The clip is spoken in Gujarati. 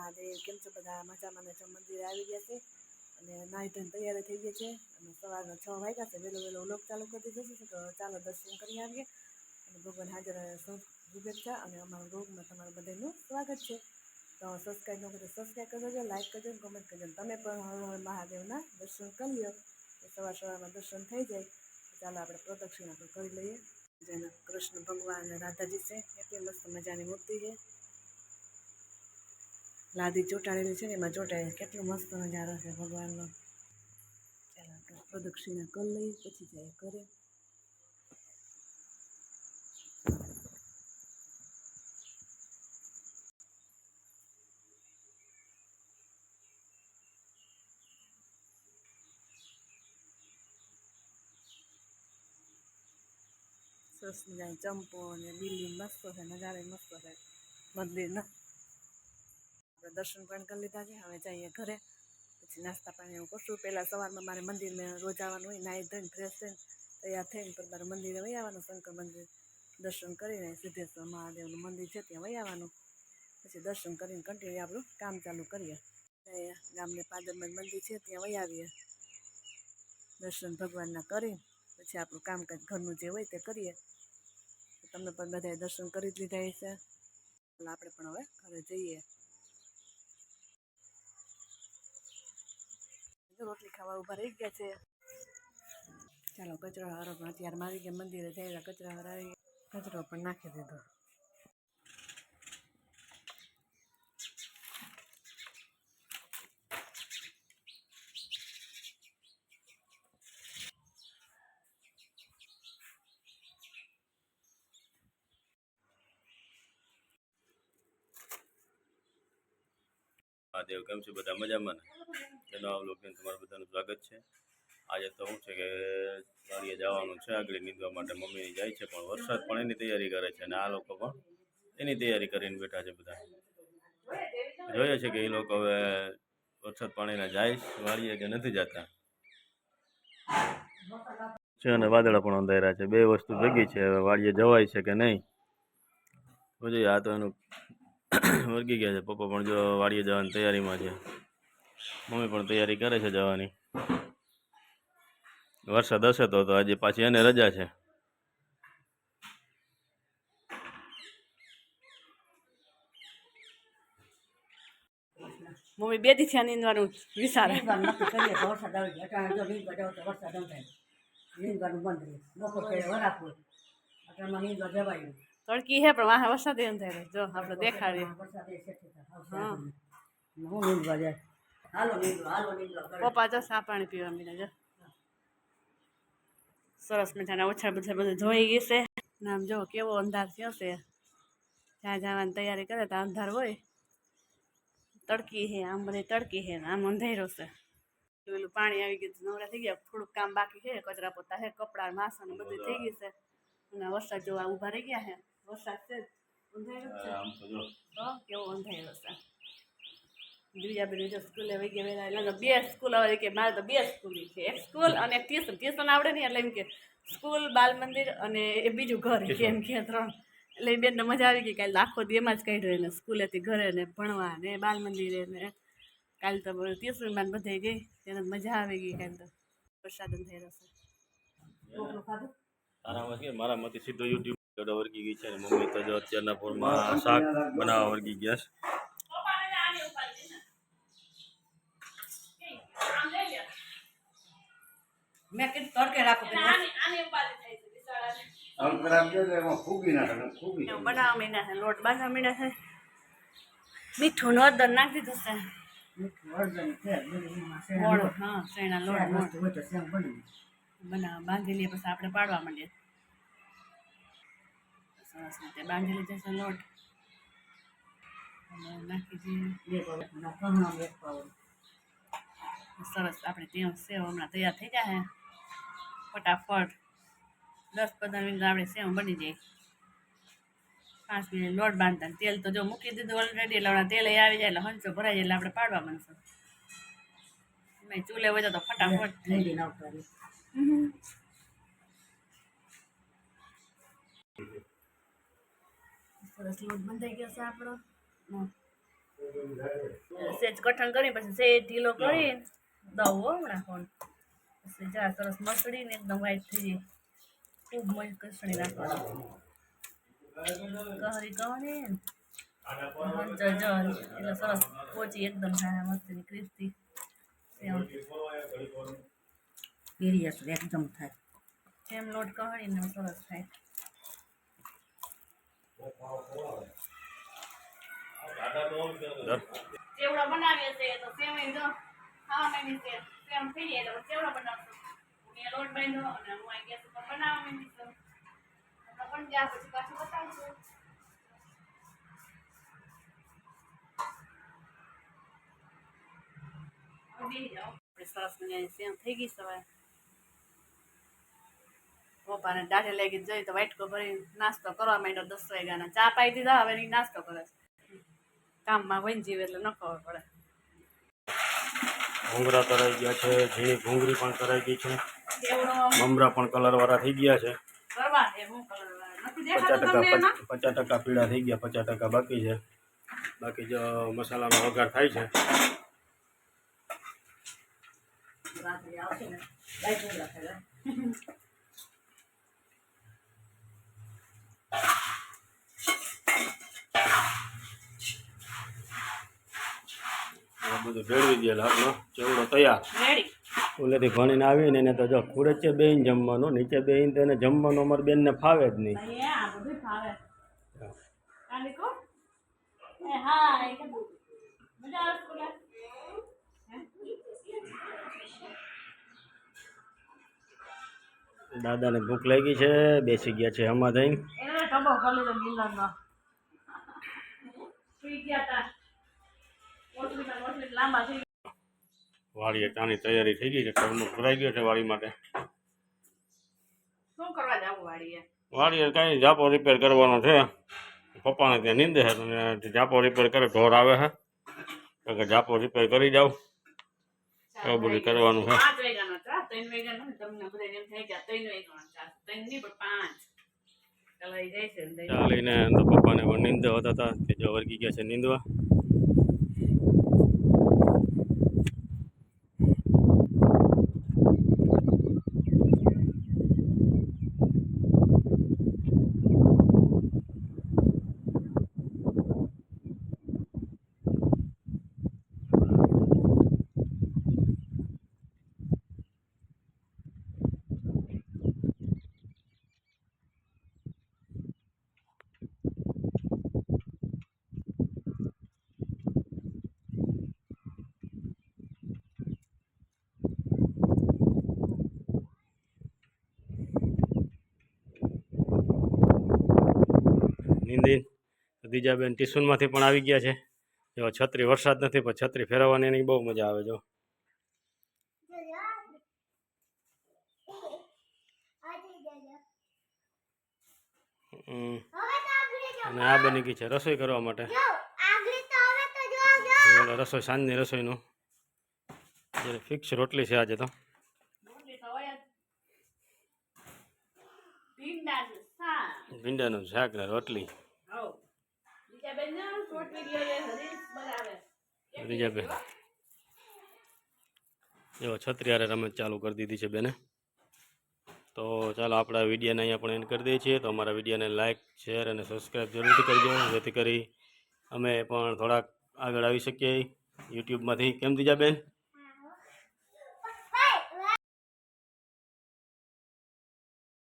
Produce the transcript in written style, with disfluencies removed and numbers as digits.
મહાદેવ કેમ છો બધા મજામાં છો મંદિરે આવી ગયા છે અને નાહી ધોઈને તૈયારી થઈ ગઈ છે અને સવારના 6 વાગ્યા છે વહેલો વ્લોગ ચાલુ કરી દીધો છે તો ચાલો દર્શન કરી આવીએ અને ભગવાન હાજર શુભેચ્છા અને અમારા વ્લોગમાં તમારું બધાનું સ્વાગત છે તો સબસ્ક્રાઈબ ન કરો સબસ્ક્રાઈબ કરજો લાઈક કરજો કમેન્ટ કરજો તમે પણ હર મહાદેવના દર્શન કરી લો તો સવારમાં દર્શન થઈ જાય ચાલો આપણે પ્રદક્ષિણા પણ કરી લઈએ જેના કૃષ્ણ ભગવાન અને રાધાજી છે એટલી મસ્ત મજાની મૂર્તિ છે લાદી ચોંટાડેલી છે ને એમાં ચોંટાડે કેટલો મસ્ત નજારો છે ભગવાનનો ચાલો આપણે પ્રદક્ષિણા કરી લઈએ પછી જાય કરે સરસ મજાની ચંપો અને લીલી મસ્ત છે નજારે મસ્ત છે મંદિરના આપણે દર્શન પણ કરી લીધા છે હવે જઈએ ઘરે પછી નાસ્તા પાણી એવું કરશું પહેલાં સવારમાં મારે મંદિરમાં રોજ આવવાનું હોય નાહી ધોઈને ફ્રેશ થઈને તૈયાર થઈને પણ મારે મંદિરે વહી આવવાનું શંકર મંદિર દર્શન કરીને સિદ્ધેશ્વર મહાદેવનું મંદિર છે ત્યાં વહી આવવાનું પછી દર્શન કરીને કન્ટિન્યુ આપણું કામ ચાલુ કરીએ ગામને પાદરમાં મંદિર છે ત્યાં વહી આવીએ દર્શન ભગવાનના કરી પછી આપણું કામકાજ ઘરનું જે હોય તે કરીએ તમને પણ બધાએ દર્શન કરી જ લીધા છે આપણે પણ હવે ઘરે જઈએ રોટલી ખાવા ઊભા રહી ગયા છે ચાલો કચરો હારો પણ અત્યારે મારી ગયા મંદિરે જઈને કચરા હાર આવી કચરો પણ નાખી દીધો મહાદેવ કેમ છે બધા મજામાં ને નવા વ્લોગમાં તમારું બધાનું સ્વાગત છે આજે તો શું છે કે વાડીએ જવાનું છે આગળ નીંદવા માટે મમ્મી જાય છે પણ વરસાદ પણ એની તૈયારી કરે છે અને આ લોકો પણ એની તૈયારી કરીને બેઠા છે બધા જોઈએ છે કે એ લોકો હવે વરસાદ પાણીના જાય વાડીએ કે નથી જતા છે અને વાદળા પણ અંધાર્યા છે બે વસ્તુ ભેગી છે હવે વાડીએ જવાય છે કે નહીં જોઈએ આ તો એનું વર્ગી ગયા છે પપ્પા પણ જો વાડીએ જવાની તૈયારીમાં છે મમ્મી પણ તૈયારી કરે છે જવાની વરસાદ હશે તો આજે પાછી એને રજા છે મમ્મી બે દી થયા નીંદવાનું વિચાર તડકી હે પણ વાહ વરસાદ એમ થાય જો આપણે દેખાડીએ પપ્પા જો સા પાણી પીવા મીના જો સરસ મજાના ઓછા બધા બધું ધોઈ ગઈ છે આમ જો કેવો અંધાર થયો છે જ્યાં જવાની તૈયારી કરે તો અંધાર હોય તડકી હે આમ બધી તડકી હે આમ અંધેરો છે પેલું પાણી આવી ગયું નવરા થઈ ગયા થોડુંક કામ બાકી છે કચરા પોતા હે કપડા માસણ બધું થઈ ગયું છે અને વરસાદ જોવા ઊભા રહી ગયા હે વરસાદ છે અંધેરો છે તો કેવો અંધેરો છે બીજા બધી જો સ્કૂલે વહી ગયા વેલા બે સ્કૂલ આવે કે મારે તો બે સ્કૂલ છે એક સ્કૂલ અને એક ટ્યુશન આવડે નહીં એટલે એમ કે સ્કૂલ બાલ મંદિર અને એ બીજું ઘર કેમ કે ત્રણ એટલે એ બેનને મજા આવી ગઈ કાલે આખો દી એમાં જ કાઢ્યો એને સ્કૂલેથી ઘરે ને ભણવા ને બાલ મંદિરે ને કાલે તો ટ્યુશનમાં બધે ગઈ તેને મજા આવી ગઈ કાલે તો વરસાદ થયેલો છે તારામાં છે મારા મતે સીધો યુટ્યુબ વર્ગી ગઈ છે અને મમ્મી તો જો અત્યારના પોરમાં શાક બનાવવા વર્ગી ગયા છે મેં કીધું તડકે રાખો બનાવવા મીના છે લોટ બાંધવા મીના છે મીઠું નો દર નાખી દીધું છે હા શેણા લોટ બનાવવા બાંધી લઈએ પછી આપણે પાડવા માંડીએ સરસ રીતે બાંધી લીધો છે લોટ નાખી દઈએ સરસ આપણે ત્યાં સેવ હમણાં તૈયાર થઈ જાય ફટાફટ 10-15 મિનિટ આપણે સેવ બની જાય 5 મિનિટ લોટ બાંધતા તેલ તો જો મૂકી દીધું ઓલરેડી એટલે હમણાં તેલ આવી જાય એટલે હંચો ભરાઈ જાય એટલે આપણે પાડવા માંડશું એમાં ચૂલે હોય તો ફટાફટ થઈ જાય સરસ લોટ બંધાઈ ગયો છે આપણો સેજ કઠણ કરી પછી સેજ ઢીલો કરી દઉં હો નાખો પછી જા સરસ મસળીને એકદમ વ્હાઈટ થઈ જાય ખૂબ મસ્ત કસણી નાખવાનું કહરી કહરી એટલે સરસ પોચી એકદમ મસ્ત ક્રિસ્પી એકદમ થાય જેમ લોટ કહરીને સરસ થાય ચેવડા બનાવીએ છીએ તો સેવઈ જો ખાવા માંડી છે સેમ થઈ જાય એટલે ચેવડા બનાવશું મેં લોટ બાંધ્યો અને હું આ ગેસ ઉપર બનાવવા માંડી છું પણ ગયા પછી પાછું બતાવશું સરસ મજાની સેમ થઈ ગઈ સવારે પપ્પાને દાઢે લાગી જઈ તો વાટકો ભરી નાસ્તો કરવા માંડ્યો 10 વાગ્યાના ચા પાઈ દીધા હવે ની નાસ્તો કરે છે કામમાં વહી જીવે એટલે ન ખબર પડે ભૂંગળા તરાઈ ગયા છે, ઝીણી ભૂંગળી પણ તરાઈ ગઈ છે, કેવડો મમરા પણ કલરવાળા થઈ ગયા છે. કરવા છે હું કલર નથી 50% દેખાતો તમને એમાં 50% પીળા થઈ ગયા, 50% બાકી છે. બાકી જો મસાલાનો વઘાર થાય છે. રાત્રે આવશે ને લાઈટ નહીં રાખે બધું ભેળવી દે હાથનો ચેવડો તૈયાર. રેડી ઓલેથી ભણીને આવીને એને તો જો ખુરચે બેહીને જમવાનું, નીચે બેહીને તો એને જમવાનું અમારી બેનને ફાવે જ નહીં. અહીંયા બધું ફાવે કાલી કો એ હા એ કે મજા આવે સ્કૂલે દાદાને ભૂખ લાગી છે, બેસી ગયા છે આમાં થઈને. એને ટબો કરી લીધો મિલનમાં સુઈ ગયા તા ઓટલી લાંબા થઈ વાડીએ ચાની તૈયારી થઈ ગઈ છે, ઘરનું ભરાઈ ગયો છે વાડી માટે. શું કરવા જાવું વાડીએ વાડીએ કાંઈ જાપો રિપેર કરવાનો છે. પપ્પાને ત્યાં નીંદે છે અને જાપો રિપેર કરે ઢોર આવે છે તો કે જાપો રિપેર કરી જાવ એવું બધું કરવાનું છે. 5 વાગ્યાનો ચા 3 વાગ્યાનો તમને બધા એમ થઈ ગયા 3 વાગ્યાનો ચા 3 નહીં પણ 5 ચલાઈ જાય છે ચા લઈને તો પપ્પાને પણ નીંદવા હતા તે જો વર્ગી ગયા છે નીંદવા. નીંદી દીજાબેન ટ્યુશનમાંથી પણ આવી ગયા છે. જો છત્રી વરસાદ નથી પણ છત્રી ફેરવવાની એની બહુ મજા આવે. જો અને આ બની ગઈ છે રસોઈ કરવા માટે. રસોઈ સાંજની રસોઈનું ફિક્સ રોટલી છે આજે તો. રોટલી તો હોય જ ભીંડાનું શાક ભીંડાનું શાક ને રોટલી. હો બીજા બેન શોર્ટ વિડિયો એ હરીશ બનાવે બીજાબેન જો છત્રી હારે રમત ચાલુ કરી દીધી છે બેને. તો ચાલો આપણા વિડીયોને અહીંયા પણ એન્ડ કરી દઈએ છીએ. તો અમારા વિડીયોને લાઇક શેર અને સબસ્ક્રાઈબ જરૂરથી કરજો જેથી કરી અમે પણ થોડાક આગળ આવી શકીએ યુટ્યુબમાંથી. કેમ દીજાબેન?